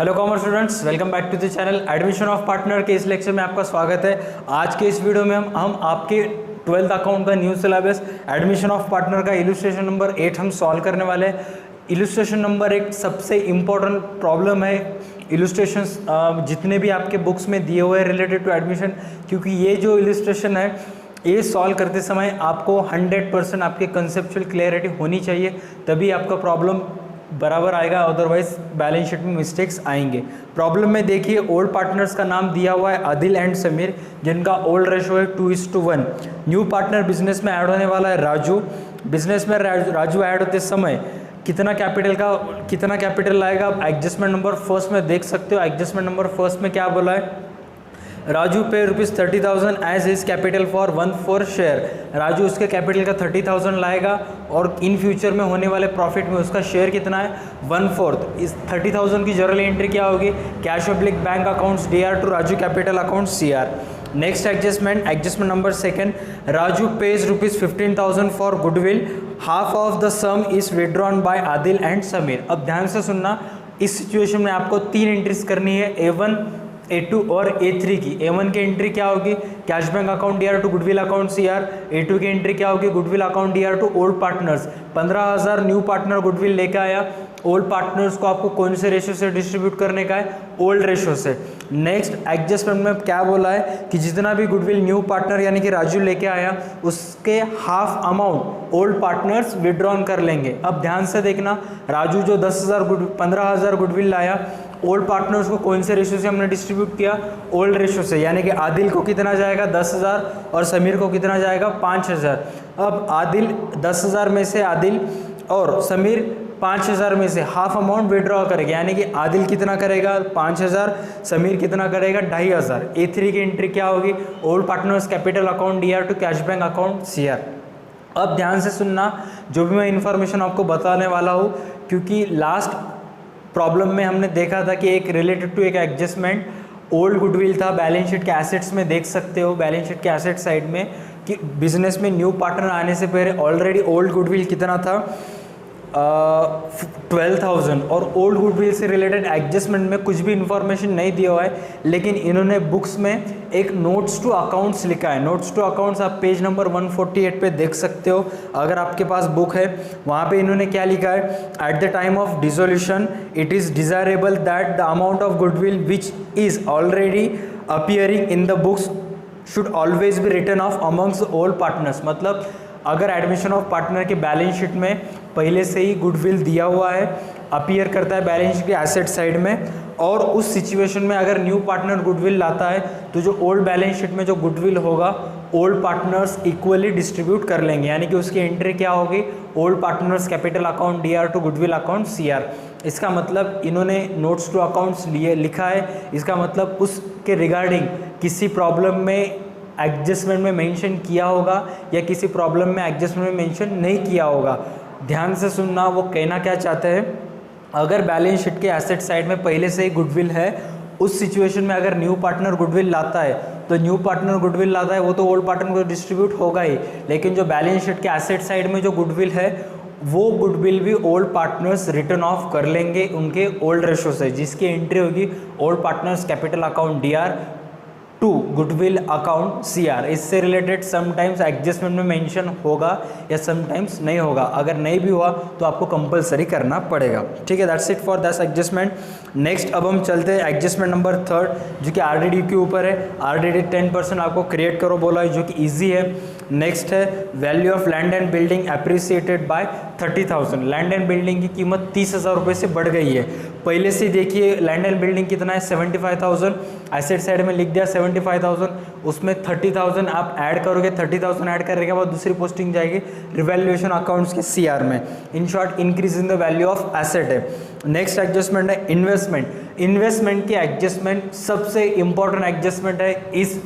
Hello commerce students, welcome back to the channel. Admission of partner के इस lecture में आपका स्वागत है। आज के इस वीडियो में हम आपके 12th अकाउंट का new syllabus admission of partner का इलस्ट्रेशन नंबर 8 हम सॉल्व करने वाले हैं। इलस्ट्रेशन नंबर 1 सबसे इम्पोर्टेंट प्रॉब्लम है। इलस्ट्रेशंस जितने भी आपके बुक्स में दिए हुए हैं रिलेटेड टू एडमिशन, क्योंकि ये जो इलस्ट्रेशन है ये सॉल्व करते समय आपको 100% आपके कंसेप्चुअल क्लियरिटी होनी चाहिए, तभी आपका प्रॉब्लम बराबर आएगा, अदरवाइज बैलेंस शीट में मिस्टेक्स आएंगे। प्रॉब्लम में देखिए, ओल्ड पार्टनर्स का नाम दिया हुआ है आदिल एंड समीर, जिनका ओल्ड रेशो है 2:1। न्यू पार्टनर बिजनेस में ऐड होने वाला है राजू। बिजनेस में राजू ऐड होते समय कितना कैपिटल लाएगा, आप एडजस्टमेंट नंबर फर्स्ट में देख सकते हो। एडजस्टमेंट नंबर फर्स्ट में क्या बोला है, Raju pays ₹30,000 as his capital for 1/4 share. Raju उसके कैपिटल का 30,000 लाएगा और इन फ्यूचर में होने वाले प्रॉफिट में उसका शेयर कितना है, 1/4। इस 30,000 की जर्नल एंट्री क्या होगी, cash public bank accounts DR to Raju capital account CR। Next adjustment number 2, Raju pays ₹15,000 for goodwill, half of the sum is withdrawn by Adil and Sameer. अब ध्यान से सुनना, इस सिचुएशन में आपको 3 एंट्रीज करनी है, A1, A2 और A3 की। A1 की एंट्री क्या होगी, cash bank account DR to goodwill account CR। A2 की एंट्री क्या होगी, goodwill account DR to old partners. 15,000 new partner goodwill लेके आया, ओल्ड पार्टनर्स को आपको कौन से रेशो से डिस्ट्रीब्यूट करने का है, ओल्ड रेशो से। नेक्स्ट एडजस्टमेंट में क्या बोला है कि जितना भी गुडविल न्यू पार्टनर यानी कि राजू लेके आया, उसके half amount old partners withdrawn कर लेंगे। अब ध्यान से देखना, राजू जो 15,000 गुडविल लाया, ओल्ड पार्टनर्स को कौन से रेशो से हमने डिस्ट्रीब्यूट किया, ओल्ड रेशो से, यानी कि आदिल को कितना जाएगा 10,000 और समीर को कितना जाएगा 5,000। अब आदिल 10,000 में से आदिल और समीर 5,000 में से हाफ अमाउंट विड्रॉ करेगा, यानी कि आदिल कितना करेगा 5,000, समीर कितना करेगा 2,500। A3 की एंट्री क्या होगी, old partners capital account DR to cash bank account CR। अब ध्यान से सुनना, जो भी मैं इन्फॉर्मेशन आपको बताने वाला हूँ, क्योंकि लास्ट प्रॉब्लम में हमने देखा था कि एक रिलेटेड टू एक एडजस्टमेंट ओल्ड गुडविल था, बैलेंस शीट के एसेट्स में देख सकते हो, बैलेंस शीट के एसेट साइड में, कि बिजनेस में न्यू पार्टनर आने से पहले ऑलरेडी ओल्ड गुडविल कितना था 12,000, और ओल्ड गुडविल से रिलेटेड एडजस्टमेंट में कुछ भी इंफॉर्मेशन नहीं दिया हुआ है, लेकिन इन्होंने बुक्स में एक नोट्स टू अकाउंट्स लिखा है। नोट्स टू अकाउंट्स आप पेज नंबर 148 पे देख सकते हो, अगर आपके पास बुक है। वहाँ पे इन्होंने क्या लिखा है, at the time of dissolution it is desirable that the amount of goodwill which is already appearing in the books should always be written off amongst old partners. मतलब अगर एडमिशन ऑफ पार्टनर के balance sheet में पहले से ही goodwill दिया हुआ है, appear करता है बैलेंस शीट के एसेट साइड में, और उस सिचुएशन में अगर न्यू पार्टनर गुडविल लाता है, तो जो ओल्ड बैलेंस शीट में जो गुडविल होगा ओल्ड पार्टनर्स इक्वली डिस्ट्रीब्यूट कर लेंगे, यानी कि उसकी एंट्री क्या होगी, old partners capital account DR to goodwill account CR। इसका मतलब इन्होंने नोट्स टू अकाउंट्स लिखा है, इसका मतलब उसके रिगार्डिंग किसी प्रॉब्लम में एडजस्टमेंट में मेंशन किया होगा या किसी प्रॉब्लम में एडजस्टमेंट में मेंशन नहीं किया होगा। ध्यान से सुनना, वो कहना क्या चाहते हैं, अगर बैलेंस शीट के एसेट साइड में पहले से ही गुडविल है, उस सिचुएशन में अगर न्यू पार्टनर गुडविल लाता है, तो न्यू पार्टनर गुडविल लाता है वो तो ओल्ड पार्टनर को डिस्ट्रीब्यूट होगा ही, लेकिन जो बैलेंस शीट के एसेट साइड में जो गुडविल है, वो गुडविल भी ओल्ड पार्टनर्स रिटर्न ऑफ कर लेंगे उनके ओल्ड रेशो से, जिसकी एंट्री होगी old partners capital account DR to goodwill account CR। इससे रिलेटेड समटाइम्स एडजस्टमेंट में मेंशन होगा या समटाइम्स नहीं होगा, अगर नहीं भी हुआ तो आपको कंपलसरी करना पड़ेगा। ठीक है, that's it for this adjustment. Next अब हम चलते हैं एडजस्टमेंट नंबर 3, जो कि RDD के ऊपर है। RDD 10% आपको क्रिएट करो बोला है, जो कि ईजी है। नेक्स्ट है value of land and building appreciated by 30,000। Land and building की कीमत 30,000 रुपये से बढ़ गई है। पहले से देखिए लैंड एंड बिल्डिंग कितना है 75,000, एसेट साइड में लिख दिया 75,000, उसमें 30,000 आप ऐड करोगे, 30,000 ऐड करने के बाद दूसरी पोस्टिंग जाएगी रिवैल्यूएशन अकाउंट्स के CR में। In short increase in the value of asset है। नेक्स्ट एडजस्टमेंट है इन्वेस्टमेंट। इन्वेस्टमेंट की एडजस्टमेंट सबसे इंपॉर्टेंट एडजस्टमेंट है इस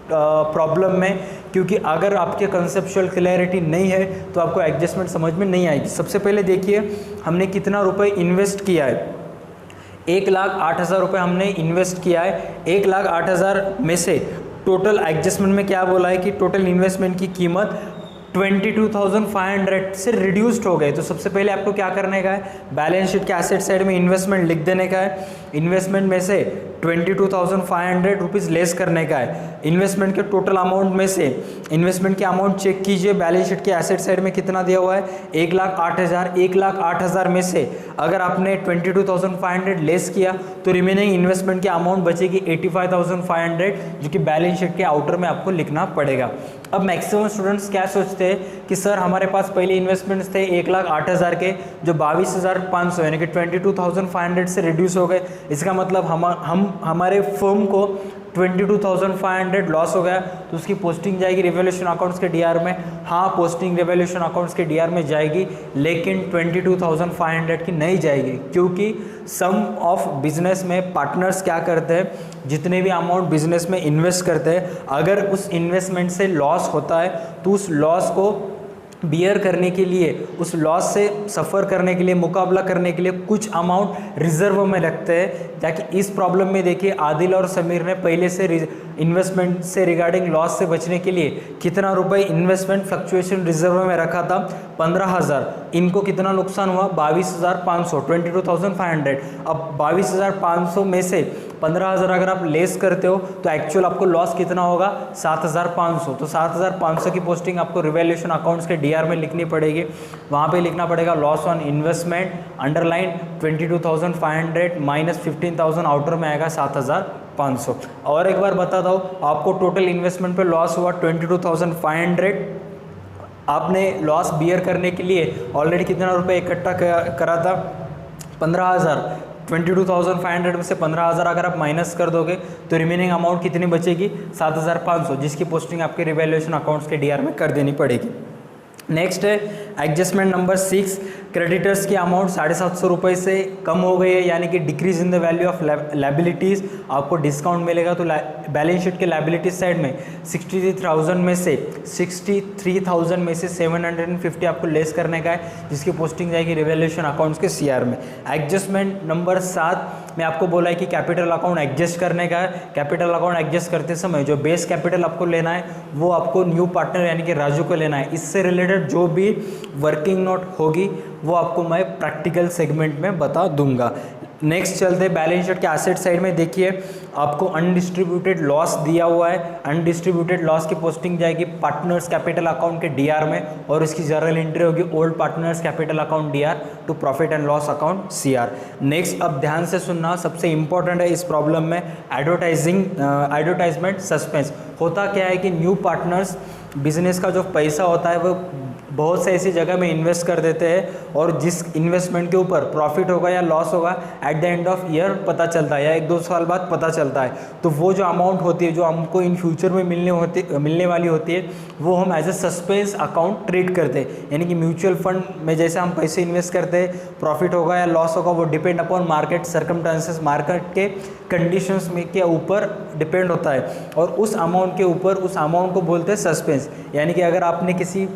प्रॉब्लम में, क्योंकि अगर आपके कंसेप्चुअल क्लैरिटी नहीं है तो आपको एडजस्टमेंट समझ में नहीं आएगी। सबसे पहले देखिए हमने कितना रुपए इन्वेस्ट किया है, 1,08,000 रुपये हमने इन्वेस्ट किया है। 1,08,000 में से टोटल एडजस्टमेंट में क्या बोला है कि टोटल इन्वेस्टमेंट की कीमत 22,500 से रिड्यूस्ड हो गए। तो सबसे पहले आपको क्या करने का है, बैलेंस शीट के एसेट साइड में इन्वेस्टमेंट लिख देने का है। इन्वेस्टमेंट में से 22,500 रुपीज़ लेस करने का है। इन्वेस्टमेंट के टोटल अमाउंट में से इन्वेस्टमेंट के अमाउंट चेक कीजिए, बैलेंस शीट के एसेट साइड में कितना दिया हुआ है, 1,08,000। 1,08,000 में से अगर आपने 22,500 लेस किया तो रिमेनिंग इन्वेस्टमेंट की अमाउंट बचेगी 85,500, जो कि बैलेंस शीट के आउटर में आपको लिखना पड़ेगा। अब मैक्सिमम स्टूडेंट्स क्या सोचते हैं कि सर हमारे पास पहले इन्वेस्टमेंट्स थे 1,08,000 के, जो 22,500 यानी कि 22,500 से रिड्यूस हो गए। इसका मतलब हम हमारे फर्म को 22,500 लॉस हो गया, तो उसकी पोस्टिंग जाएगी रिवैल्यूएशन अकाउंट्स के डीआर में। हाँ, पोस्टिंग रिवैल्यूएशन अकाउंट्स के डीआर में जाएगी, लेकिन 22,500 की नहीं जाएगी, क्योंकि सम ऑफ बिजनेस में पार्टनर्स क्या करते हैं, जितने भी अमाउंट बिजनेस में इन्वेस्ट करते हैं, अगर उस इन्वेस्टमेंट से लॉस होता है तो उस लॉस को बियर करने के लिए, उस लॉस से सफ़र करने के लिए, मुकाबला करने के लिए कुछ अमाउंट रिजर्व में रखते हैं। ताकि इस प्रॉब्लम में देखिए आदिल और समीर ने पहले से इन्वेस्टमेंट से रिगार्डिंग लॉस से बचने के लिए कितना रुपए इन्वेस्टमेंट फ्लक्चुएशन रिजर्व में रखा था, 15,000। इनको कितना नुकसान हुआ, 22,500, 22,500। अब 22,500 में से 15,000 अगर आप लेस करते हो तो एक्चुअल आपको लॉस कितना होगा, 7,500। तो 7,500 की पोस्टिंग आपको रिवैल्यूएशन अकाउंट्स के डीआर में लिखनी पड़ेगी। वहाँ पे लिखना पड़ेगा loss on investment underline 22,500 minus 15,000, outer में आएगा 7,500। और एक बार बताता हूँ, आपको टोटल इन्वेस्टमेंट पे लॉस हुआ 22,500। आपने लॉस बियर करने के लिए ऑलरेडी कितना रुपए इकट्ठा करा था, 15,000। 22,500 में से 15,000 अगर आप माइनस कर दोगे तो रिमेनिंग अमाउंट कितनी बचेगी, 7,500, जिसकी पोस्टिंग आपके रिवैल्यूएशन अकाउंट्स के डीआर में कर देनी पड़ेगी। नेक्स्ट है एडजस्टमेंट नंबर 6, क्रेडिटर्स की अमाउंट 750 रुपये से कम हो गई है, यानी कि decrease in the value of liabilities. आपको डिस्काउंट मिलेगा, तो बैलेंस शीट के लाइबिलिटीज साइड में 63,000 में से 750 आपको लेस करने का है, जिसकी पोस्टिंग जाएगी रिवैल्यूएशन अकाउंट्स के सीआर में। एडजस्टमेंट नंबर 7 में आपको बोला है कि कैपिटल अकाउंट एडजस्ट करने का है। कैपिटल अकाउंट एडजस्ट करते समय जो बेस कैपिटल आपको लेना है वो आपको न्यू पार्टनर यानी कि राजू को लेना है। इससे रिलेटेड जो भी वर्किंग नोट होगी वो आपको मैं प्रैक्टिकल सेगमेंट में बता दूंगा। नेक्स्ट चलते बैलेंस शीट के एसेट साइड में देखिए, आपको अनडिस्ट्रीब्यूटेड लॉस दिया हुआ है। अनडिस्ट्रीब्यूटेड लॉस की पोस्टिंग जाएगी पार्टनर्स कैपिटल अकाउंट के डीआर में, और इसकी जर्नल एंट्री होगी old partners capital account DR to profit and loss account CR. Next अब ध्यान से सुनना, सबसे इंपॉर्टेंट है इस प्रॉब्लम में एडवर्टाइजमेंट सस्पेंस। होता क्या है कि न्यू पार्टनर्स बिजनेस का जो पैसा होता है वो बहुत से ऐसी जगह में इन्वेस्ट कर देते हैं, और जिस इन्वेस्टमेंट के ऊपर प्रॉफिट होगा या लॉस होगा at the end of year पता चलता है, या 1-2 साल बाद पता चलता है। तो वो जो अमाउंट होती है जो हमको इन फ्यूचर में मिलने वाली होती है वो हम as a suspense account treat करते हैं। यानी कि म्यूचुअल फंड में जैसे हम पैसे इन्वेस्ट करते हैं, प्रॉफिट होगा या लॉस होगा वो depend upon market circumstances, market के कंडीशंस में के ऊपर डिपेंड होता है, और उस अमाउंट के ऊपर उस अमाउंट को बोलते हैं सस्पेंस। यानी कि अगर आपने किसी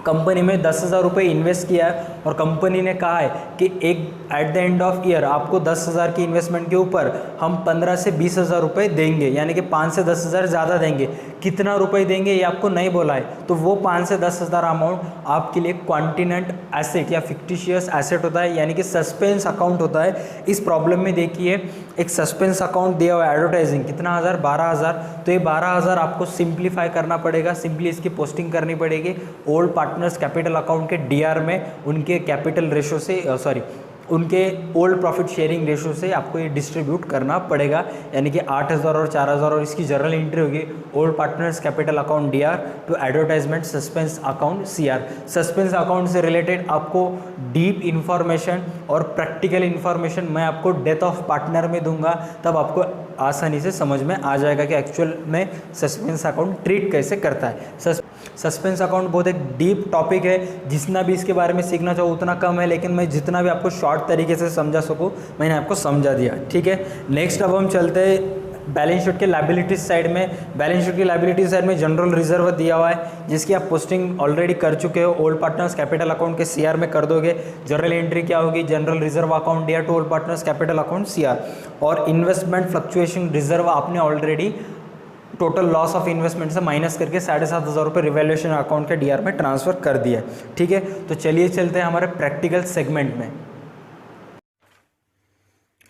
कंपनी में 10,000 रुपये इन्वेस्ट किया है और कंपनी ने कहा है कि at the end of year आपको 10,000 की इन्वेस्टमेंट के ऊपर हम 15 से 20,000 रुपये देंगे, यानी कि 5 से 10,000 ज़्यादा देंगे। कितना रुपए देंगे ये आपको नहीं बोला है, तो वो 5 से 10,000 अमाउंट आपके लिए क्वांटिनेंट एसेट या फिक्टिशियस एसेट होता है, यानी कि सस्पेंस अकाउंट होता है। इस प्रॉब्लम में देखिए एक सस्पेंस अकाउंट दिया हुआ है एडवर्टाइजिंग, कितना 12,000। तो ये 12,000 आपको सिंप्लीफाई करना पड़ेगा, सिंपली इसकी पोस्टिंग करनी पड़ेगी ओल्ड पार्टनर्स कैपिटल अकाउंट के डीआर में, उनके कैपिटल रेशो से उनके ओल्ड प्रॉफिट शेयरिंग रेशो से आपको ये डिस्ट्रीब्यूट करना पड़ेगा। यानी कि 8,000 और 4,000, और इसकी जर्नल एंट्री होगी old partners capital account DR to advertisement suspense account CR. Suspense account से रिलेटेड आपको डीप इन्फॉर्मेशन और प्रैक्टिकल इन्फॉर्मेशन मैं आपको डेथ ऑफ पार्टनर में दूंगा, तब आपको आसानी से समझ में आ जाएगा कि एक्चुअल में सस्पेंस अकाउंट ट्रीट कैसे करता है। सस्पेंस अकाउंट बहुत एक डीप टॉपिक है, जितना भी इसके बारे में सीखना चाहो उतना कम है, लेकिन मैं जितना भी आपको शॉर्ट तरीके से समझा सकूँ मैंने आपको समझा दिया, ठीक है। नेक्स्ट अब हम चलते हैं बैलेंस शीट के लायबिलिटीज साइड में। बैलेंस शीट की लायबिलिटीज साइड में जनरल रिजर्व दिया हुआ है, जिसकी आप पोस्टिंग ऑलरेडी कर चुके हो, ओल्ड पार्टनर्स कैपिटल अकाउंट के सीआर में कर दोगे। जनरल एंट्री क्या होगी, general reserve account DR to old partners capital account CR. और इन्वेस्टमेंट फ्लक्चुएशन रिजर्व आपने already total loss of investment से माइनस करके 7,500 रुपये रिवैल्यूएशन अकाउंट के डीआर में ट्रांसफ़र कर दिया है। ठीक है, तो चलिए चलते हैं हमारे प्रैक्टिकल सेगमेंट में।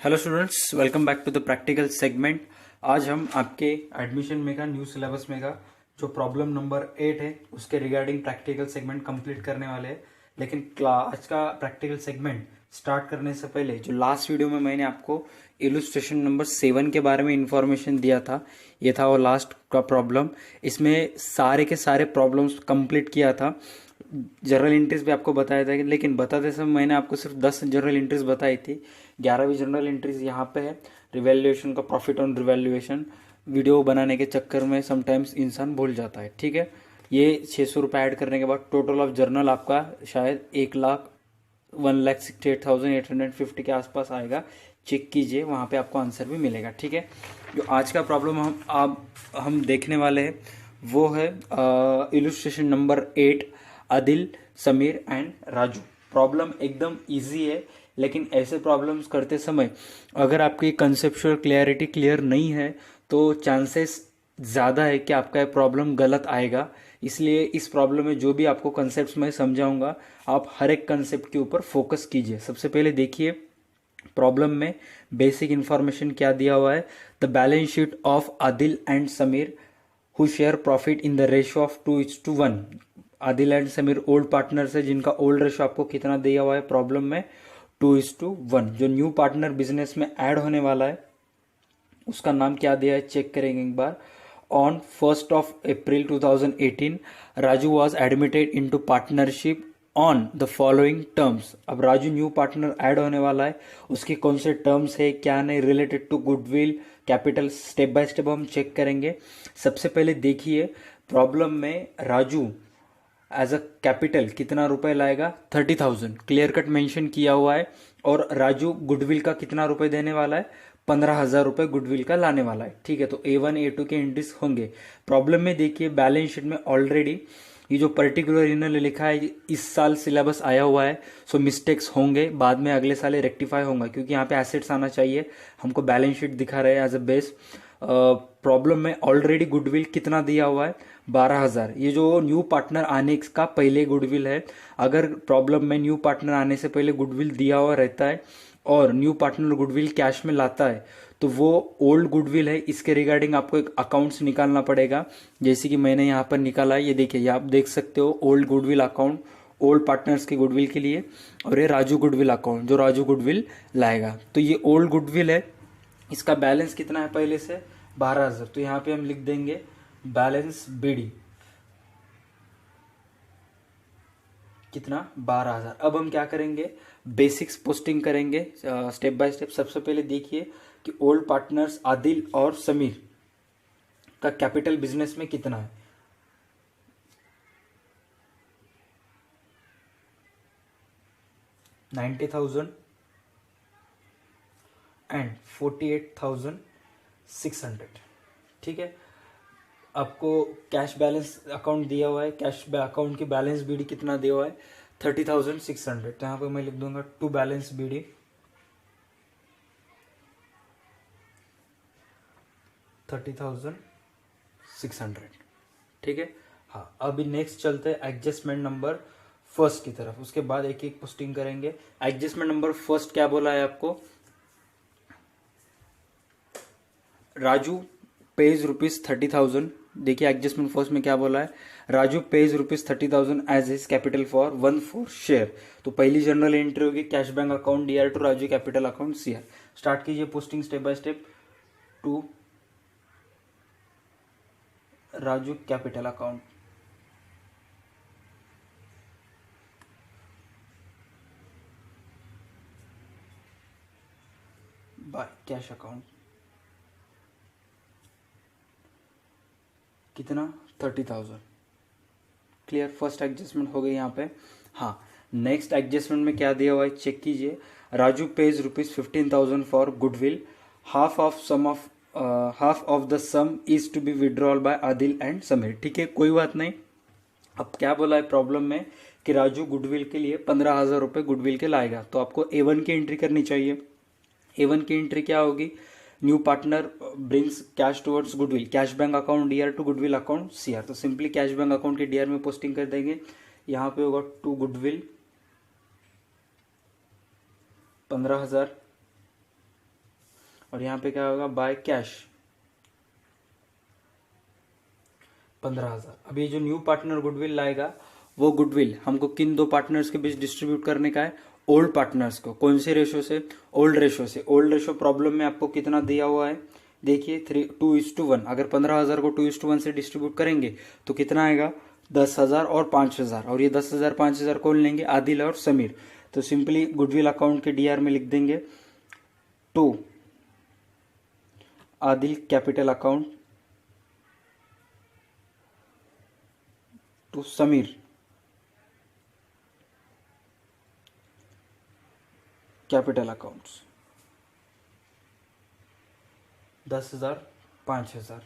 Hello students, welcome back to the practical segment. आज हम आपके एडमिशन में का न्यू सिलेबस में का जो प्रॉब्लम नंबर 8 है उसके रिगार्डिंग प्रैक्टिकल सेगमेंट कंप्लीट करने वाले हैं। लेकिन आज का प्रैक्टिकल सेगमेंट स्टार्ट करने से पहले जो लास्ट वीडियो में मैंने आपको इलुस्ट्रेशन नंबर 7 के बारे में इंफॉर्मेशन दिया था, ये था वो लास्ट का प्रॉब्लम। इसमें सारे के सारे प्रॉब्लम्स कंप्लीट किया था। जनरल एंट्रीज भी आपको बताया था, लेकिन बताते समय मैंने आपको सिर्फ 10 जनरल एंट्रीज बताई थी। 11वीं जनरल एंट्रीज यहाँ पे है, रिवैल्यूएशन का प्रॉफिट ऑन रिवैल्यूएशन। वीडियो बनाने के चक्कर में समटाइम्स इंसान भूल जाता है। ठीक है, ये 600 रुपये ऐड करने के बाद टोटल ऑफ जर्नल आपका शायद 1,68,850 के आसपास आएगा। चेक कीजिए, वहाँ पे आपको आंसर भी मिलेगा। ठीक है, जो आज का प्रॉब्लम हम देखने वाले हैं वो है illustration number 8, Adil, Sameer and Raju. Problem एकदम इजी है, लेकिन ऐसे प्रॉब्लम्स करते समय अगर आपकी कंसेप्चुअल क्लियरिटी क्लियर नहीं है तो चांसेस ज़्यादा है कि आपका ये प्रॉब्लम गलत आएगा। इसलिए इस प्रॉब्लम में जो भी आपको कंसेप्ट्स मैं समझाऊंगा, आप हर एक कंसेप्ट के ऊपर फोकस कीजिए। सबसे पहले देखिए प्रॉब्लम में बेसिक इंफॉर्मेशन क्या दिया हुआ है। The balance sheet of Adil and Sameer who share profit in the ratio of 2:1। Adil and Sameer old partners है जिनका ओल्ड रेशियो आपको कितना दिया हुआ है प्रॉब्लम में 2:1। जो न्यू पार्टनर बिजनेस में ऐड होने वाला है उसका नाम क्या दिया है चेक करेंगे एक बार। On 1st of April 2018 Raju was admitted into partnership on the following terms. अब राजू न्यू पार्टनर ऐड होने वाला है, उसके कौन से टर्म्स है क्या नहीं, related to goodwill, capital, step by step हम चेक करेंगे। सबसे पहले देखिए प्रॉब्लम में राजू एज अ कैपिटल कितना रुपए लाएगा 30,000 क्लियर कट मेंशन किया हुआ है। और राजू गुडविल का कितना रुपए देने वाला है 15,000 रुपए गुडविल का लाने वाला है। ठीक है, तो A1 A2 के एंट्रीज होंगे। प्रॉब्लम में देखिए बैलेंस शीट में ऑलरेडी ये जो पर्टिकुलर इन्होंने लिखा है इस साल सिलेबस आया हुआ है, सो मिस्टेक्स होंगे, बाद में अगले साल रेक्टिफाई होगा क्योंकि यहाँ पे एसेट्स आना चाहिए। हमको बैलेंस शीट दिखा रहे हैं एज अ बेस। प्रॉब्लम में ऑलरेडी गुडविल कितना दिया हुआ है 12,000। ये जो न्यू पार्टनर आने का पहले गुडविल है। अगर प्रॉब्लम में न्यू पार्टनर आने से पहले गुडविल दिया हुआ रहता है और न्यू पार्टनर गुडविल कैश में लाता है तो वो ओल्ड गुडविल है। इसके रिगार्डिंग आपको एक अकाउंट्स निकालना पड़ेगा, जैसे कि मैंने यहाँ पर निकाला है। ये देखिए, ये आप देख सकते हो old goodwill account old partners के गुडविल के लिए, और ये राजू गुडविल अकाउंट जो राजू गुडविल लाएगा। तो ये ओल्ड गुडविल है, इसका बैलेंस कितना है पहले से 12,000। तो यहाँ पे हम लिख देंगे बैलेंस BD कितना 12,000। अब हम क्या करेंगे, बेसिक्स पोस्टिंग करेंगे स्टेप बाय स्टेप। सबसे पहले देखिए कि ओल्ड पार्टनर्स आदिल और समीर का कैपिटल बिजनेस में कितना है। $90,000 एंड 48,600। ठीक है, आपको कैश बैलेंस अकाउंट दिया हुआ है, कैश अकाउंट की बैलेंस BD कितना दिया हुआ है 30,600। तो यहाँ पे मैं लिख दूंगा टू बैलेंस BD 30,600। ठीक है, हाँ, अभी नेक्स्ट चलते हैं एडजस्टमेंट नंबर फर्स्ट की तरफ। उसके बाद एक एक पोस्टिंग करेंगे। एडजस्टमेंट नंबर फर्स्ट क्या बोला है आपको, राजू पेज ₹30,000। देखिए एडजस्टमेंट फर्स्ट में क्या बोला है, Raju pays ₹30,000 as his capital for 1/4 share. तो पहली जनरल एंट्री होगी cash bank account DR to Raju capital account CR। Start कीजिए posting step by step. To Raju capital account, by cash account कितना 30,000। क्लियर, फर्स्ट एडजस्टमेंट हो गई यहाँ पे। हाँ, नेक्स्ट एडजस्टमेंट में क्या दिया हुआ है चेक कीजिए। Raju pays ₹15,000 for goodwill, half of the sum is to be withdrawal by Adil and Sameer. ठीक है, कोई बात नहीं। अब क्या बोला है प्रॉब्लम में कि राजू गुडविल के लिए 15,000 रुपये गुडविल के लाएगा, तो आपको A1 की एंट्री करनी चाहिए। A1 की एंट्री क्या होगी, new partner brings cash towards goodwill, cash bank account DR to goodwill account CR. तो सिंपली कैश बैंक अकाउंट के डीआर में पोस्टिंग कर देंगे। यहाँ पे होगा टू गुडविल 15,000 और यहाँ पे क्या होगा बाय कैश 15,000। अब ये जो न्यू पार्टनर गुडविल लाएगा वो गुडविल हमको किन दो पार्टनर्स के बीच डिस्ट्रीब्यूट करने का है, ओल्ड पार्टनर्स को। कौन से रेशो से, ओल्ड रेशो से। ओल्ड रेशो प्रॉब्लम में आपको कितना दिया हुआ है, देखिए 2:1। अगर 15,000 को 2:1 से डिस्ट्रीब्यूट करेंगे तो कितना आएगा 10,000 और 5,000। और ये 10,000 5,000 कौन लेंगे, आदिल और समीर। तो सिंपली गुडविल अकाउंट के डीआर में लिख देंगे to Adil capital account to Sameer capital accounts 10,000 5,000।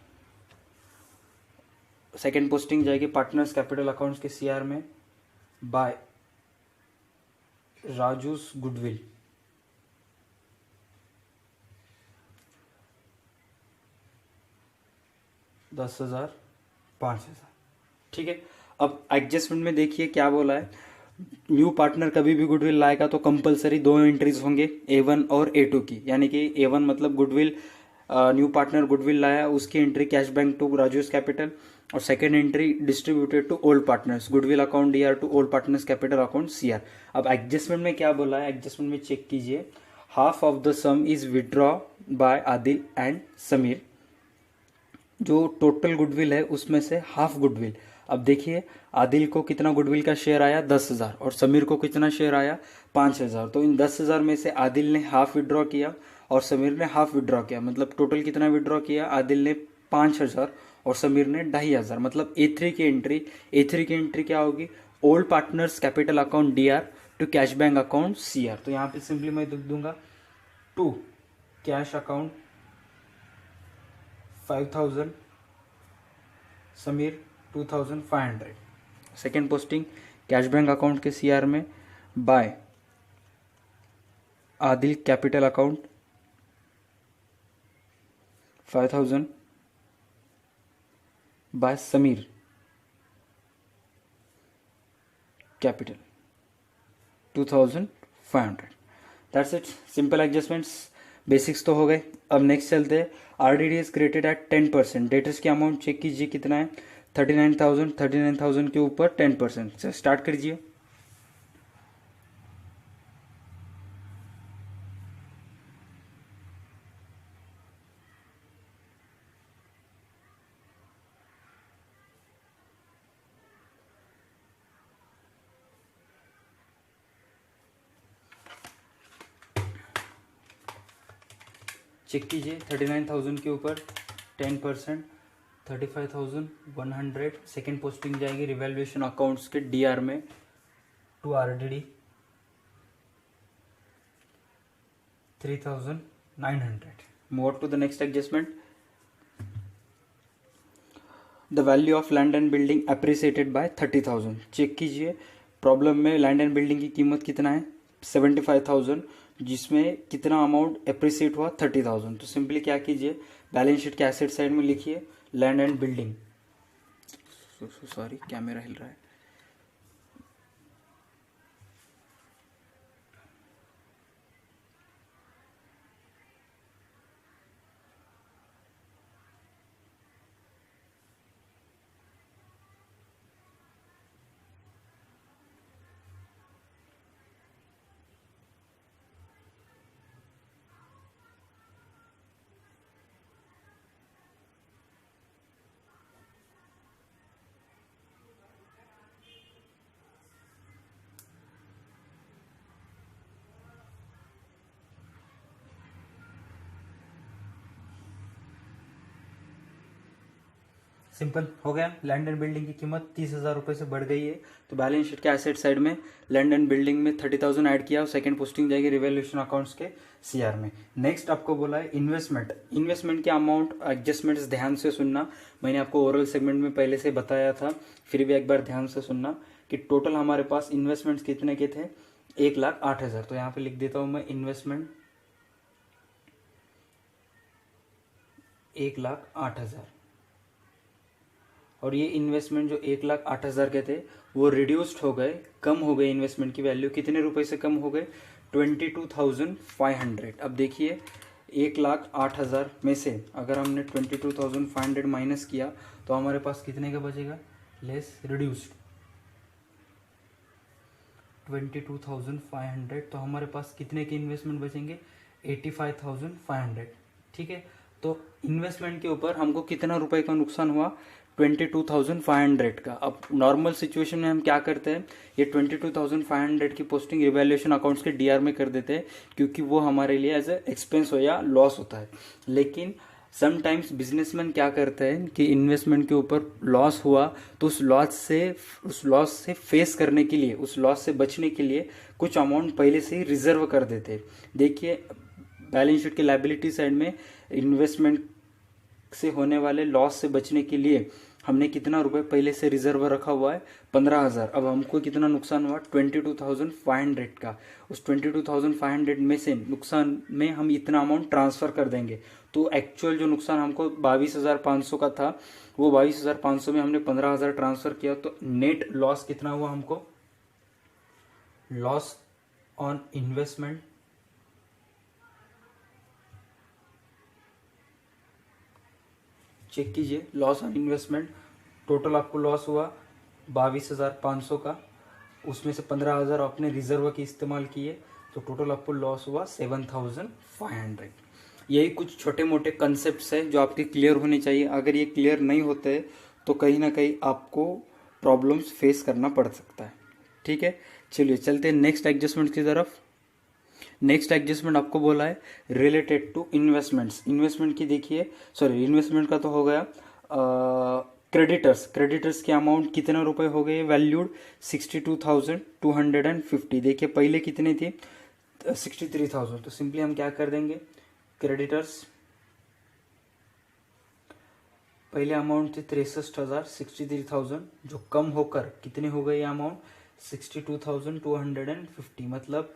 Second posting जाएगी पार्टनर्स कैपिटल अकाउंट्स के सीआर में बाय राजूस गुडविल 10,000 5,000। ठीक है। अब एडजस्टमेंट में देखिए क्या बोला है, न्यू पार्टनर कभी भी गुडविल लाएगा तो कंपलसरी दो एंट्रीज होंगे A1 और A2 की। यानी कि A1 मतलब गुडविल, न्यू पार्टनर गुडविल लाया उसकी entry cash bank to Raju's capital, और second entry distributed to old partners goodwill account DR to old partners capital account CR. अब एडजस्टमेंट में क्या बोला है, एडजस्टमेंट में चेक कीजिए, half of the sum is withdraw by Adil and Sameer. जो total goodwill है उसमें से हाफ गुडविल, अब देखिए आदिल को कितना गुडविल का शेयर आया 10,000 और समीर को कितना शेयर आया 5,000। तो इन 10,000 में से आदिल ने हाफ विड्रॉ किया और समीर ने हाफ विड्रॉ किया। मतलब टोटल कितना विड्रॉ किया, आदिल ने 5,000 और समीर ने 2,500। मतलब A3 की एंट्री क्या होगी, old partners capital account DR to cash bank account CR. तो यहाँ पे सिंपली मैं लिख दूंगा to cash account 5,000 Sameer 2,500। Second posting cash bank account के सीआर में by Adil capital account 5,000 by Sameer capital 2,500। That's it, simple adjustments, basics तो हो गए। अब नेक्स्ट चलते हैं, RDD is created at 10%। Debtors की अमाउंट चेक कीजिए कितना है 39,000 के ऊपर 10%। से स्टार्ट कीजिए। चेक कीजिए 39,000 के ऊपर 10%, 35,100। सेकेंड पोस्टिंग जाएगी रिवैल्यूएशन अकाउंट्स के डीआर में to RDD 3,900। Move to the next adjustment, the value of land and building appreciated by 30,000। Check कीजिए प्रॉब्लम में लैंड एंड बिल्डिंग की कीमत कितना है 75,000, जिसमें कितना अमाउंट अप्रिसिएट हुआ 30,000। तो सिंपली क्या कीजिए, बैलेंस शीट के एसेट साइड में लिखिए land and building. Sorry camera हिल रहा है। सिंपल हो गया। लैंड एंड बिल्डिंग की कीमत 30,000 रुपये से बढ़ गई है, तो बैलेंस शीट के एसेट साइड में लैंड एंड बिल्डिंग में 30,000 ऐड किया और सेकंड पोस्टिंग जाएगी रिवैल्यूएशन अकाउंट्स के सीआर में। नेक्स्ट आपको बोला है इन्वेस्टमेंट के अमाउंट एडजस्टमेंट्स ध्यान से सुनना। मैंने आपको ओरल सेगमेंट में पहले से बताया था, फिर भी एक बार ध्यान से सुनना कि टोटल हमारे पास इन्वेस्टमेंट्स कितने के थे 1,08,000। तो यहाँ पे लिख देता हूँ मैं इन्वेस्टमेंट 1,08,000। और ये इन्वेस्टमेंट जो 1,08,000 के थे वो रिड्यूस्ड हो गए, कम हो गए। इन्वेस्टमेंट की वैल्यू कितने रुपए से कम हो गए? 22,500। अब देखिए 1,08,000 में से अगर हमने 22,500 माइनस किया तो हमारे पास कितने का बचेगा? लेस रिड्यूस्ड 22,500, तो हमारे पास कितने के इन्वेस्टमेंट बचेंगे? 85,500। ठीक है, तो इन्वेस्टमेंट के ऊपर हमको कितना रुपए का नुकसान हुआ? 22,500 का। अब नॉर्मल सिचुएशन में हम क्या करते हैं, ये 22,500 की पोस्टिंग रिवैल्यूएशन अकाउंट्स के डीआर में कर देते हैं, क्योंकि वो हमारे लिए एज ए एक्सपेंस हो या लॉस होता है। लेकिन समटाइम्स बिजनेसमैन क्या करते हैं कि इन्वेस्टमेंट के ऊपर लॉस हुआ तो उस लॉस से फेस करने के लिए, उस लॉस से बचने के लिए कुछ अमाउंट पहले से ही रिजर्व कर देते हैं। देखिए बैलेंस शीट के लायबिलिटी साइड में इन्वेस्टमेंट से होने वाले लॉस से बचने के लिए हमने कितना रुपए पहले से रिजर्व रखा हुआ है? 15,000। अब हमको कितना नुकसान हुआ? 22,500 का। उस 22,500 में से नुकसान में हम इतना अमाउंट ट्रांसफर कर देंगे, तो एक्चुअल जो नुकसान हमको 22,500 का था, वो 22,500 में हमने 15,000 ट्रांसफर किया, तो नेट लॉस कितना हुआ हमको? लॉस ऑन इन्वेस्टमेंट चेक कीजिए, लॉस ऑन इन्वेस्टमेंट टोटल आपको लॉस हुआ 22,500 का, उसमें से 15,000 आपने रिजर्व के इस्तेमाल किए, तो टोटल आपको लॉस हुआ 7,500। यही कुछ छोटे मोटे कंसेप्ट्स हैं जो आपके क्लियर होने चाहिए। अगर ये क्लियर नहीं होते तो कहीं ना कहीं आपको प्रॉब्लम्स फेस करना पड़ सकता है। ठीक है, चलिए चलते हैं नेक्स्ट एडजस्टमेंट की तरफ। नेक्स्ट एडजस्टमेंट आपको बोला है रिलेटेड टू इन्वेस्टमेंट्स। इन्वेस्टमेंट की देखिए, सॉरी इन्वेस्टमेंट का तो हो गया। क्रेडिटर्स के अमाउंट कितने रुपए हो गए वैल्यूड? 62,250। देखिए पहले कितने थे? 63,000। तो सिंपली हम क्या कर देंगे, क्रेडिटर्स पहले अमाउंट थे 63,000, 63,000 जो कम होकर कितने हो गए ये अमाउंट? 62,250। मतलब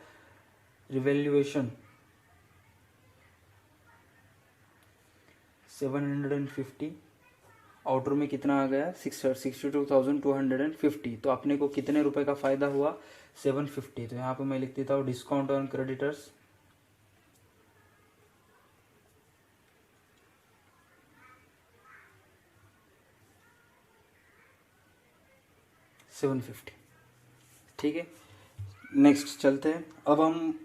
रिवैल्यूएशन 750, आउटर में कितना आ गया? 62,250। तो अपने को कितने रुपए का फायदा हुआ? 750। तो यहाँ पे मैं लिख देता हूँ डिस्काउंट ऑन क्रेडिटर्स 750। ठीक है, नेक्स्ट चलते हैं। अब हम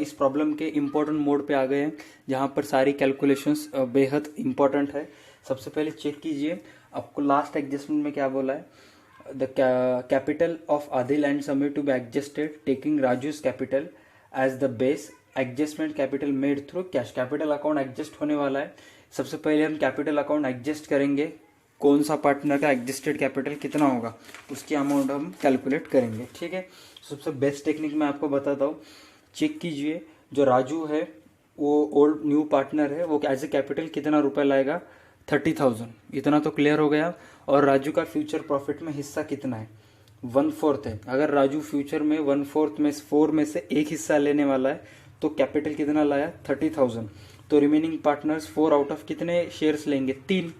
इस प्रॉब्लम के इम्पोर्टेंट मोड पे आ गए हैं, जहाँ पर सारी कैलकुलेशंस बेहद इम्पोर्टेंट है। सबसे पहले चेक कीजिए, आपको लास्ट एडजस्टमेंट में क्या बोला है? The capital of Adil and Sameer to be adjusted taking Raju's capital as the base, adjustment capital made through cash. Capital account adjust होने वाला है। सबसे पहले हम कैपिटल अकाउंट एडजस्ट करेंगे, कौन सा पार्टनर का एडजस्टेड कैपिटल कितना होगा उसकी अमाउंट हम कैलकुलेट करेंगे। ठीक है, सबसे बेस्ट टेक्निक मैं आपको बताता हूँ। चेक कीजिए, जो राजू है वो ओल्ड न्यू पार्टनर है, वो एज ए कैपिटल कितना रुपए लाएगा? 30,000। इतना तो क्लियर हो गया। और राजू का फ्यूचर प्रॉफिट में हिस्सा कितना है? 1/4 है। अगर राजू फ्यूचर में 1/4 में 4 में से एक हिस्सा लेने वाला है तो कैपिटल कितना लाया? 30,000। तो रिमेनिंग पार्टनर्स 4 आउट ऑफ कितने शेयर्स लेंगे? 3,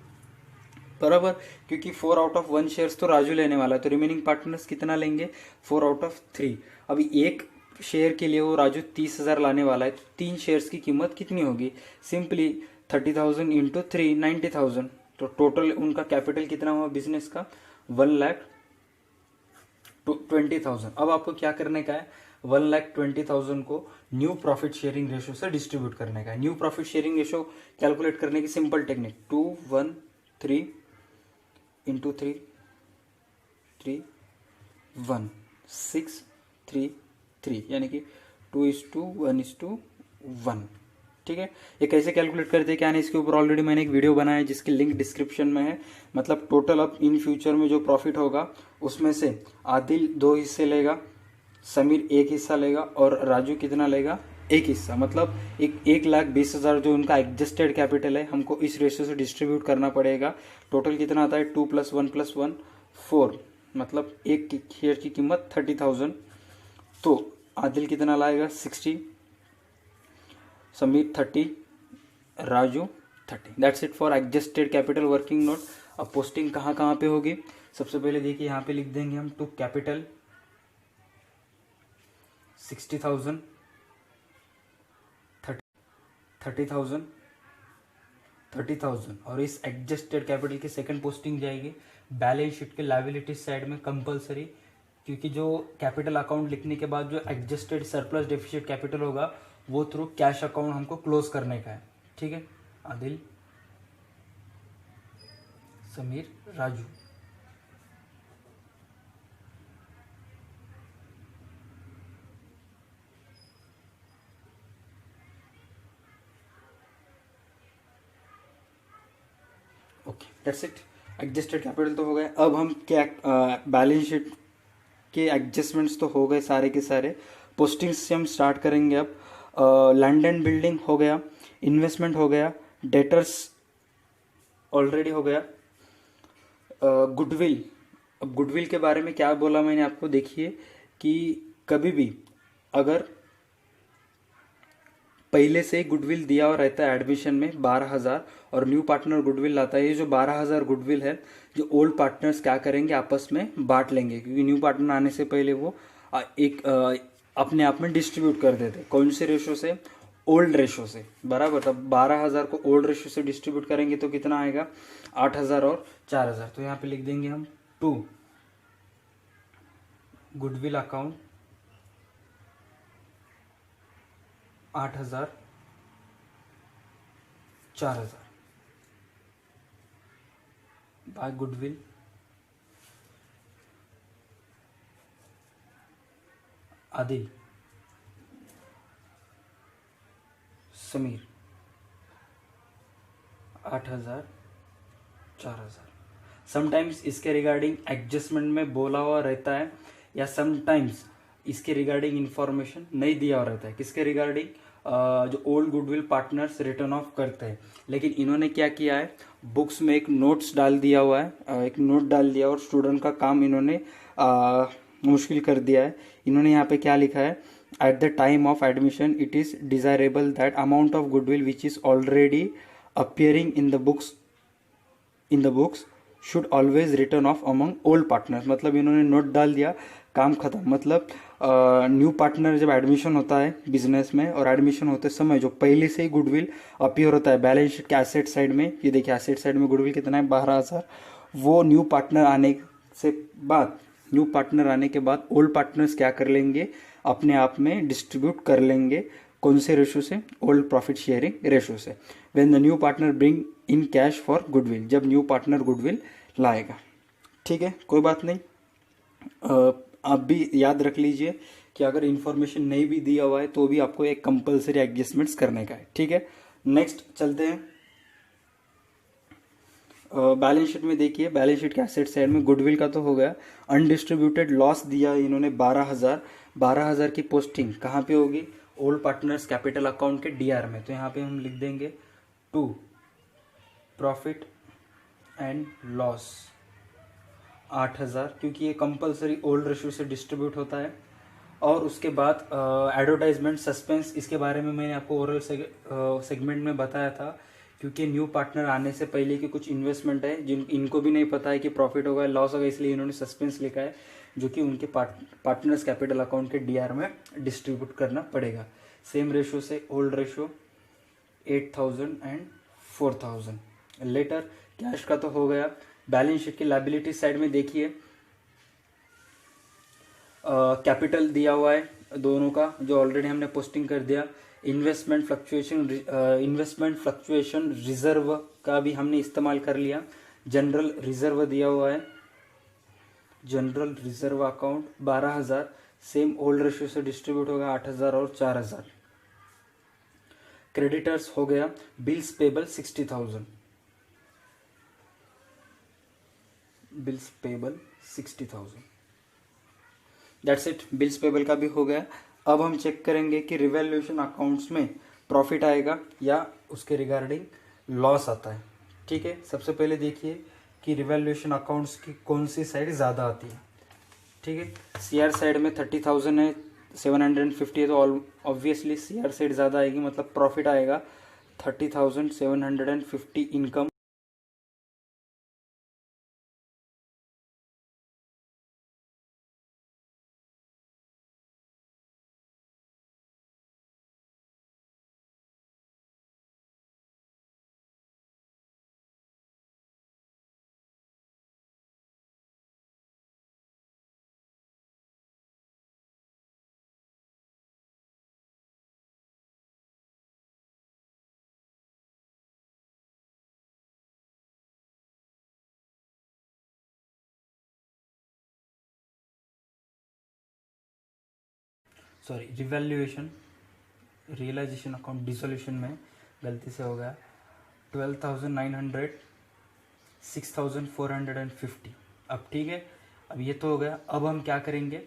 बराबर, क्योंकि 4 आउट ऑफ 1 शेयर्स तो राजू लेने वाला है, तो रिमेनिंग पार्टनर्स कितना लेंगे? 4 आउट ऑफ 3। अभी एक शेयर के लिए वो राजू 30,000 लाने वाला है, तो 3 शेयर्स की कीमत कितनी होगी? Simply 30,000 into 3 90,000। तो टोटल उनका कैपिटल कितना हुआ बिजनेस का? 1,20,000। अब आपको क्या करने का है? 1,20,000 को न्यू प्रॉफिट शेयरिंग रेशियो से डिस्ट्रीब्यूट करने का है। New profit sharing ratio calculate करने की सिंपल टेक्निक 213 इंटू 3 3 1 6 3 3, यानी कि 2:1:1। ठीक है, ये कैसे कैलकुलेट करते हैं क्या नहीं, इसके ऊपर ऑलरेडी मैंने एक वीडियो बनाया है जिसकी लिंक डिस्क्रिप्शन में है। मतलब टोटल अब इन फ्यूचर में जो प्रॉफिट होगा उसमें से आदिल 2 हिस्से लेगा, समीर 1 हिस्सा लेगा और राजू कितना लेगा? 1 हिस्सा। मतलब 1,20,000 जो उनका एडजस्टेड कैपिटल है हमको इस रेशियो से डिस्ट्रीब्यूट करना पड़ेगा। टोटल कितना आता है? 2 + 1 + 1 4, मतलब एक शेयर की कीमत 30,000। तो आदिल कितना लाएगा? 60, Sameer 30, Raju 30। That's it for adjusted capital working note. अब पोस्टिंग कहाँ कहाँ पे होगी, सबसे पहले देखिए यहाँ पे लिख देंगे हम टू कैपिटल 60,000, 30,000, 30,000 और इस एडजस्टेड कैपिटल की सेकंड पोस्टिंग जाएगी बैलेंस शीट के लायबिलिटी साइड में कंपलसरी, क्योंकि जो कैपिटल अकाउंट लिखने के बाद जो एडजस्टेड सरप्लस डेफिसिट कैपिटल होगा वो थ्रू कैश अकाउंट हमको क्लोज करने का है। ठीक है, Adil, Sameer, Raju. Okay, that's it. Adjusted capital तो हो गया। अब हम क्या बैलेंस शीट के एडजस्टमेंट्स तो हो गए सारे के सारे। पोस्टिंग से हम स्टार्ट करेंगे। अब लैंड एंड बिल्डिंग हो गया, इन्वेस्टमेंट हो गया, डेटर्स ऑलरेडी हो गया, गुडविल। अब गुडविल के बारे में क्या बोला मैंने आपको, देखिए कि कभी भी अगर पहले से गुडविल दिया हुआ रहता है एडमिशन में 12,000 और न्यू पार्टनर गुडविल लाता है, ये जो 12,000 गुडविल है जो ओल्ड पार्टनर्स क्या करेंगे आपस में बांट लेंगे, क्योंकि न्यू पार्टनर आने से पहले वो अपने आप में डिस्ट्रीब्यूट कर देते। कौन से रेशो से, ओल्ड रेशो से, बराबर। तब 12,000 को ओल्ड रेशो से डिस्ट्रीब्यूट करेंगे तो कितना आएगा, 8,000 और 4,000। तो यहाँ पे लिख देंगे हम to goodwill account 8,000, 4,000 by goodwill Adil, Sameer, 8,000, 4,000। Sometimes इसके रिगार्डिंग एडजस्टमेंट में बोला हुआ रहता है या समटाइम्स इसके रिगार्डिंग इंफॉर्मेशन नहीं दिया हुआ रहता है। किसके रिगार्डिंग, जो old goodwill partners return of करते हैं। लेकिन इन्होंने क्या किया है, बुक्स में एक नोट्स डाल दिया हुआ है, एक नोट डाल दिया और स्टूडेंट का काम इन्होंने मुश्किल कर दिया है। इन्होंने यहाँ पे क्या लिखा है, at the time of admission it is desirable that amount of goodwill which is already appearing in the books should always return of among old partners. मतलब इन्होंने नोट डाल दिया, काम खत्म। मतलब न्यू पार्टनर जब एडमिशन होता है बिजनेस में और एडमिशन होते समय जो पहले से ही गुडविल अपीयर होता है बैलेंस शीट के एसेट साइड में, ये देखिए एसेट साइड में गुडविल कितना है, 12,000। वो न्यू पार्टनर आने के बाद ओल्ड पार्टनर्स क्या कर लेंगे, अपने आप में डिस्ट्रीब्यूट कर लेंगे। कौन से रेशो से, ओल्ड प्रॉफिट शेयरिंग रेशो से। When the new partner bring in cash for goodwill, जब न्यू पार्टनर गुडविल लाएगा। ठीक है, कोई बात नहीं। आप भी याद रख लीजिए कि अगर इन्फॉर्मेशन नहीं भी दिया हुआ है तो भी आपको एक कंपलसरी एडजस्टमेंट्स करने का है। ठीक है, नेक्स्ट चलते हैं। बैलेंस शीट में देखिए, बैलेंस शीट के एसेट साइड में गुडविल का तो हो गया। अनडिस्ट्रीब्यूटेड लॉस दिया इन्होंने 12,000 की पोस्टिंग कहाँ पे होगी, ओल्ड पार्टनर्स कैपिटल अकाउंट के डीआर में। तो यहाँ पे हम लिख देंगे टू प्रॉफिट एंड लॉस 8,000, क्योंकि ये कंपलसरी ओल्ड रेशियो से डिस्ट्रीब्यूट होता है। और उसके बाद एडवर्टाइजमेंट सस्पेंस, इसके बारे में मैंने आपको ओरल सेगमेंट में बताया था, क्योंकि न्यू पार्टनर आने से पहले की कुछ इन्वेस्टमेंट है जिन इनको भी नहीं पता है कि प्रॉफिट होगा लॉस होगा, इसलिए इन्होंने सस्पेंस लिखा है, जो कि उनके पार्टनर्स कैपिटल अकाउंट के डीआर में डिस्ट्रीब्यूट करना पड़ेगा। सेम रेशियो से old ratio 8,000 and 4,000। Later cash का तो हो गया। बैलेंस शीट की लायबिलिटी साइड में देखिए, कैपिटल दिया हुआ है दोनों का, जो ऑलरेडी हमने पोस्टिंग कर दिया। इन्वेस्टमेंट फ्लक्चुएशन रिजर्व का भी हमने इस्तेमाल कर लिया। जनरल रिजर्व दिया हुआ है, general reserve account 12,000, same old ratio से डिस्ट्रीब्यूट होगा 8,000 और 4,000। क्रेडिटर्स हो गया, bills payable 60,000, bills payable 60,000। That's it, bills payable का भी हो गया। अब हम चेक करेंगे कि रिवैल्यूएशन अकाउंट्स में प्रॉफिट आएगा या उसके रिगार्डिंग लॉस आता है। ठीक है, सबसे पहले देखिए कि रिवैल्यूएशन अकाउंट्स की कौन सी साइड ज़्यादा आती है। ठीक है, सीआर साइड में 30,000 है, 750 है, तो ऑब्वियसली सीआर साइड ज़्यादा आएगी, मतलब प्रॉफिट आएगा 30,750 income. Sorry, revaluation realisation account dissolution में गलती से हो गया। 12,900, 6,450। अब ठीक है, अब ये तो हो गया। अब हम क्या करेंगे,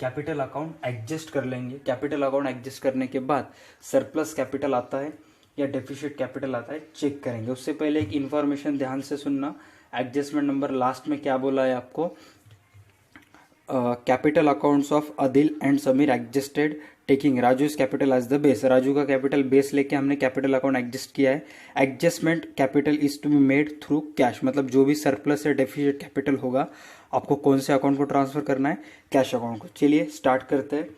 कैपिटल अकाउंट एडजस्ट कर लेंगे। कैपिटल अकाउंट एडजस्ट करने के बाद सरप्लस कैपिटल आता है या डेफिसिट कैपिटल आता है, चेक करेंगे। उससे पहले एक इन्फॉर्मेशन ध्यान से सुनना। एडजस्टमेंट नंबर लास्ट में क्या बोला है आपको, capital accounts of Adil and Sameer adjusted taking Raju is capital as the base. Raju का कैपिटल बेस लेके हमने कैपिटल अकाउंट एडजस्ट किया है। Adjustment capital is to be made through cash, मतलब जो भी सरप्लस या डेफिसिट कैपिटल होगा आपको कौन से अकाउंट को ट्रांसफर करना है, कैश अकाउंट को। चलिए स्टार्ट करते हैं।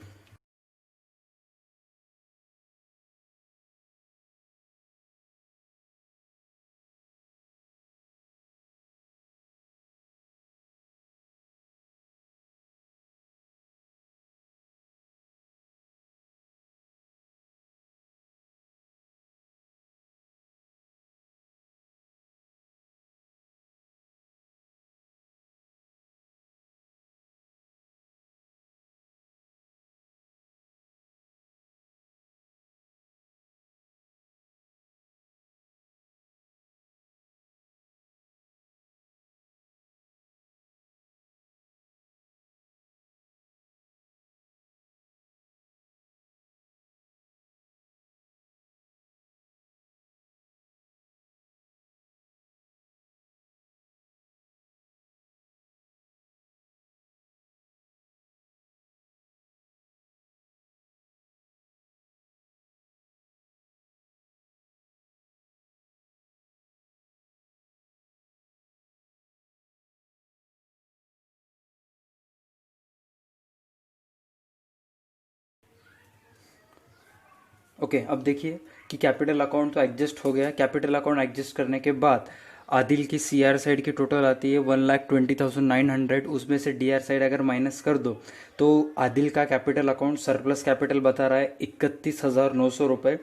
ओके, अब देखिए कि कैपिटल अकाउंट तो एडजस्ट हो गया। कैपिटल अकाउंट एडजस्ट करने के बाद आदिल की सीआर साइड की टोटल आती है 1,20,900। उसमें से डीआर साइड अगर माइनस कर दो तो आदिल का कैपिटल अकाउंट सरप्लस कैपिटल बता रहा है 31,900 रुपये,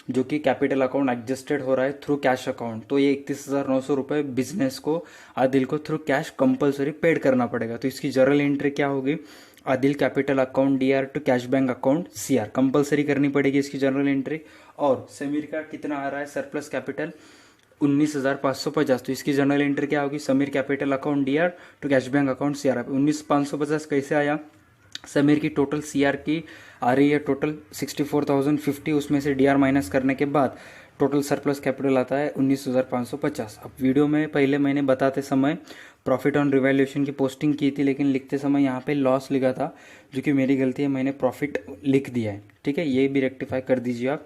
जो कि कैपिटल अकाउंट एडजस्टेड हो रहा है थ्रू कैश अकाउंट। तो ये 31,900 रुपये बिजनेस को, आदिल को थ्रू कैश कंपलसरी पेड करना पड़ेगा। तो इसकी जर्नल एंट्री क्या होगी, Adil capital account DR to cash bank account CR compulsory करनी पड़ेगी इसकी जर्नल एंट्री। और समीर का कितना आ रहा है सरप्लस कैपिटल 19,550, तो इसकी जर्नल एंट्री क्या होगी, Sameer capital account DR to cash bank account CR. 19,550 कैसे आया, समीर की टोटल सीआर की आ रही है टोटल 64,050, उसमें से डीआर माइनस करने के बाद टोटल सरप्लस कैपिटल आता है 19,550। अब वीडियो में पहले मैंने बताते समय प्रॉफिट ऑन रिवैल्यूएशन की पोस्टिंग की थी, लेकिन लिखते समय यहाँ पे लॉस लिखा था, जो कि मेरी गलती है, मैंने प्रॉफिट लिख दिया है। ठीक है, ये भी रेक्टिफाई कर दीजिए आप।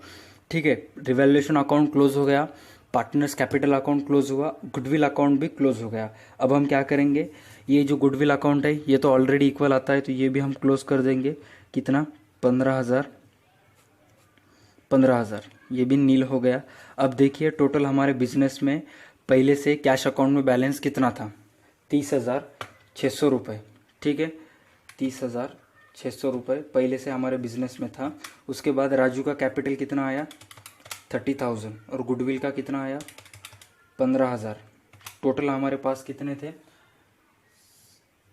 ठीक है, रिवैल्यूएशन अकाउंट क्लोज हो गया, पार्टनर्स कैपिटल अकाउंट क्लोज हुआ, गुडविल अकाउंट भी क्लोज हो गया। अब हम क्या करेंगे, ये जो गुडविल अकाउंट है ये तो ऑलरेडी इक्वल आता है, तो ये भी हम क्लोज कर देंगे। कितना, 15,000, ये भी नील हो गया। अब देखिए टोटल हमारे बिजनेस में पहले से कैश अकाउंट में बैलेंस कितना था, 30,600 रुपये। ठीक है, 30,600 रुपये पहले से हमारे बिजनेस में था। उसके बाद राजू का कैपिटल कितना आया, 30,000, और गुडविल का कितना आया, 15,000। टोटल हमारे पास कितने थे,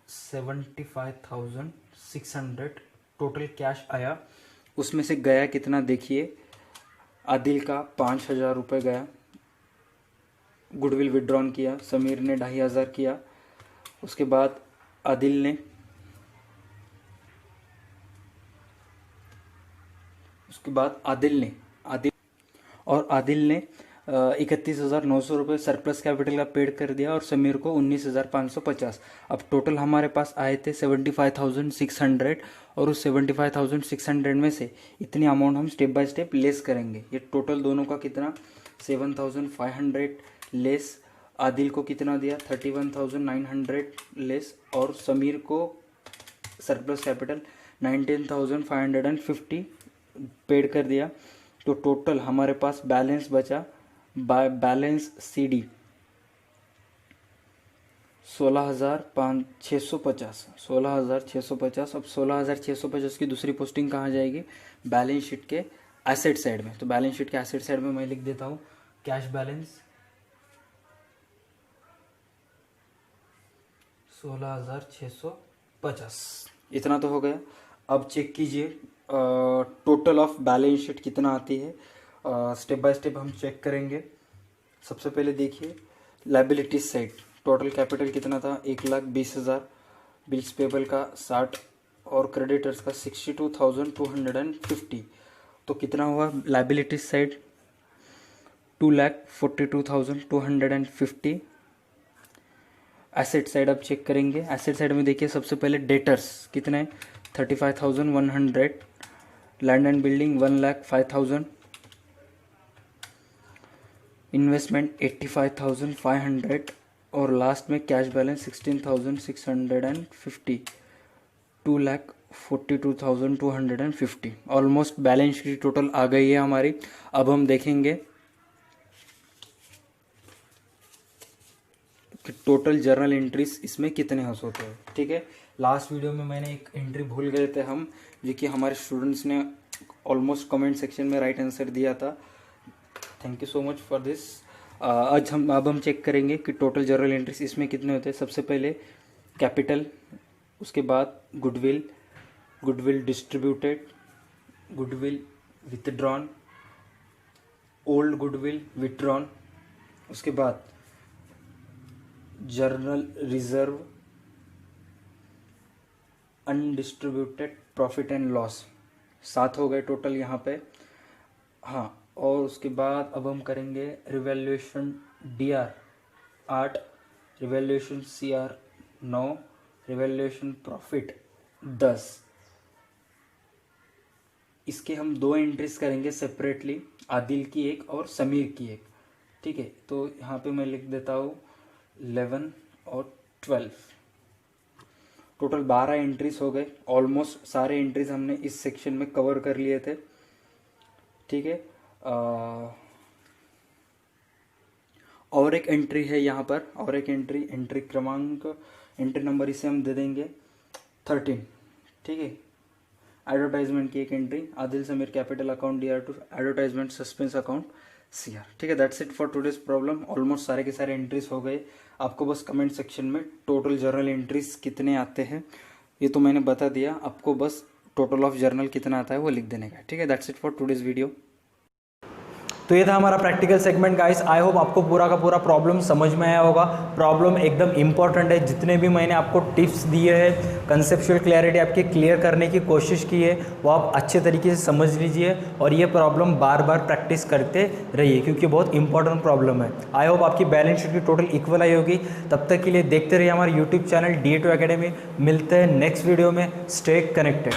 75,600 टोटल कैश आया। उसमें से गया कितना देखिए, आदिल का 5,000 रुपये गया, गुडविल विड्रॉन किया, समीर ने 2,500 किया। उसके बाद आदिल ने आदिल ने 31,900 रुपये सरप्लस कैपिटल का पेड कर दिया, और समीर को 19,550। अब टोटल हमारे पास आए थे 75,600, और उस 75,600 में से इतनी अमाउंट हम स्टेप बाय स्टेप लेस करेंगे। ये टोटल दोनों का कितना, 7,500 लेस, आदिल को कितना दिया 31,900 लेस, और समीर को सरप्लस कैपिटल 19,550 पेड कर दिया। तो टोटल हमारे पास बैलेंस बचा, बैलेंस CD 16,650। अब 16,650 की दूसरी पोस्टिंग कहाँ जाएगी, बैलेंस शीट के एसेट साइड में। तो बैलेंस शीट के एसेट साइड में मैं लिख देता हूँ कैश बैलेंस 16,650। इतना तो हो गया। अब चेक कीजिए टोटल ऑफ बैलेंस शीट कितना आती है। स्टेप बाय स्टेप हम चेक करेंगे। सबसे पहले देखिए लायबिलिटीज साइड, टोटल कैपिटल कितना था 1,20,000, बिल्स पेबल का 60 और क्रेडिटर्स का 62,250। तो कितना हुआ लायबिलिटीज साइड 2,42,250। एसेट साइड अब चेक करेंगे। एसेट साइड में देखिए सबसे पहले डेटर्स कितने 35,100, लैंड एंड बिल्डिंग 1,05,000, इन्वेस्टमेंट 85,500 और लास्ट में cash balance 16,650, 2,42,250। Almost balance sheet total आ गई है हमारी। अब हम देखेंगे कि टोटल जर्नल एंट्रीज इसमें कितने होते हैं। ठीक है, लास्ट वीडियो में मैंने एक एंट्री भूल गए थे हम, जो कि हमारे स्टूडेंट्स ने ऑलमोस्ट कमेंट सेक्शन में राइट आंसर दिया था। Thank you so much for this. अब हम चेक करेंगे कि टोटल जर्नल एंट्रीज इसमें कितने होते हैं। सबसे पहले कैपिटल, उसके बाद goodwill distributed, goodwill withdrawn, old goodwill withdrawn, उसके बाद journal reserve, undistributed profit and loss. 7 हो गए टोटल यहाँ पे। हाँ, और उसके बाद अब हम करेंगे revaluation DR 8, revaluation CR 9, revaluation profit 10। इसके हम 2 एंट्रीज करेंगे सेपरेटली, आदिल की एक और समीर की एक। ठीक है, तो यहाँ पे मैं लिख देता हूँ 11 और 12। टोटल 12 एंट्रीज हो गए। ऑलमोस्ट सारे एंट्रीज हमने इस सेक्शन में कवर कर लिए थे। ठीक है, और एक एंट्री है यहाँ पर, और एक एंट्री क्रमांक, एंट्री नंबर इसे हम दे देंगे 13। ठीक है, एडवर्टाइजमेंट की एक entry, Adil Sameer capital account DR to advertisement suspense account CR। ठीक है, that's it for today's problem. Almost सारे के सारे एंट्रीज हो गए। आपको बस कमेंट सेक्शन में टोटल जर्नल एंट्रीज कितने आते हैं ये तो मैंने बता दिया, आपको बस टोटल ऑफ जर्नल कितना आता है वो लिख देने का। ठीक है, that's it for today's video. तो ये था हमारा practical segment guys. I hope आपको पूरा का पूरा प्रॉब्लम समझ में आया होगा। प्रॉब्लम एकदम इंपॉर्टेंट है। जितने भी मैंने आपको टिप्स दिए हैं, कंसेप्चुअल क्लैरिटी आपकी क्लियर करने की कोशिश की है, वो आप अच्छे तरीके से समझ लीजिए और ये प्रॉब्लम बार बार प्रैक्टिस करते रहिए, क्योंकि बहुत इंपॉर्टेंट प्रॉब्लम है। आई होप आपकी बैलेंस शीट की टोटल इक्वल आई होगी। तब तक के लिए देखते रहिए हमारे यूट्यूब चैनल DA2 Academy। मिलते हैं नेक्स्ट वीडियो में। Stay connected.